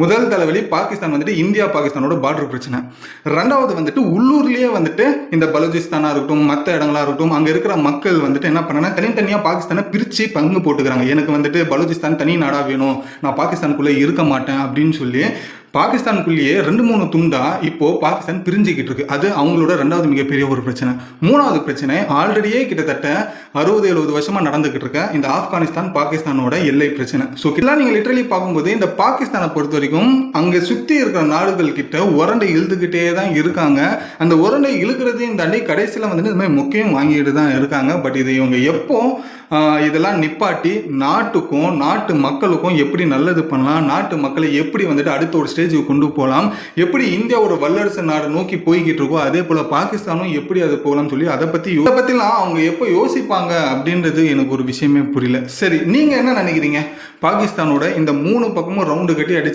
முதல் தலைவலி பாகிஸ்தான் வந்துட்டு இந்தியா பாகிஸ்தானோட பார்டர் பிரச்சனை. ரெண்டாவது வந்துட்டு உள்ளூர்லயே வந்துட்டு இந்த பலூச்சிஸ்தானா இருக்கட்டும், மற்ற இடங்களா இருக்கட்டும், அங்க இருக்கிற மக்கள் வந்துட்டு என்ன பண்ணா தனித்தனியா பாகிஸ்தானை பிரிச்சு பங்கு போட்டுக்கிறாங்க. எனக்கு வந்துட்டு பலூச்சிஸ்தான் தனி நாடா வேணும், நான் பாகிஸ்தானுக்குள்ள இருக்க மாட்டேன் அப்படின்னு சொல்லி பாகிஸ்தானுக்குள்ளேயே 2-3 துண்டா இப்போ பாகிஸ்தான் பிரிஞ்சுக்கிட்டு இருக்கு. அது அவங்களோட ரெண்டாவது மிகப்பெரிய ஒரு பிரச்சனை. மூணாவது பிரச்சனை ஆல்ரெடியே கிட்டத்தட்ட 60-70 வருஷமா நடந்துகிட்டு இருக்க இந்த ஆப்கானிஸ்தான் பாகிஸ்தானோட எல்லை பிரச்சனை. ஸோ இதெல்லாம் நீங்க லிட்டரலி பார்க்கும்போது இந்த பாகிஸ்தானை பொறுத்த வரைக்கும் அங்க சுத்தி இருக்கிற நாடுகள் கிட்ட உரண்டை இழுத்துக்கிட்டே தான் இருக்காங்க. அந்த உரண்டை இழுக்கிறதையும் தாண்டி கடைசியில் வந்துட்டு இந்த மாதிரி முக்கியம் வாங்கிட்டு தான் இருக்காங்க. பட் இது இவங்க எப்போ இதெல்லாம் நிப்பாட்டி நாட்டுக்கும் நாட்டு மக்களுக்கும் எப்படி நல்லது பண்ணலாம், நாட்டு மக்களை எப்படி வந்துட்டு அடுத்த ஒரு ஸ்டேஜுக்கு கொண்டு போகலாம், எப்படி இந்தியா ஒரு வல்லரசு நாடு நோக்கி போய்கிட்டு இருக்கோ அதே போல பாகிஸ்தானும் எப்படி அது போகலாம்னு சொல்லி அதை பத்திலாம் அவங்க எப்போ யோசிப்பாங்க அப்படின்றது எனக்கு ஒரு விஷயமே புரியல. சரி, நீங்க என்ன நினைக்கிறீங்க? பாகிஸ்தானோட இந்த 3 பக்கமும் ரவுண்டு கட்டி அடிச்சு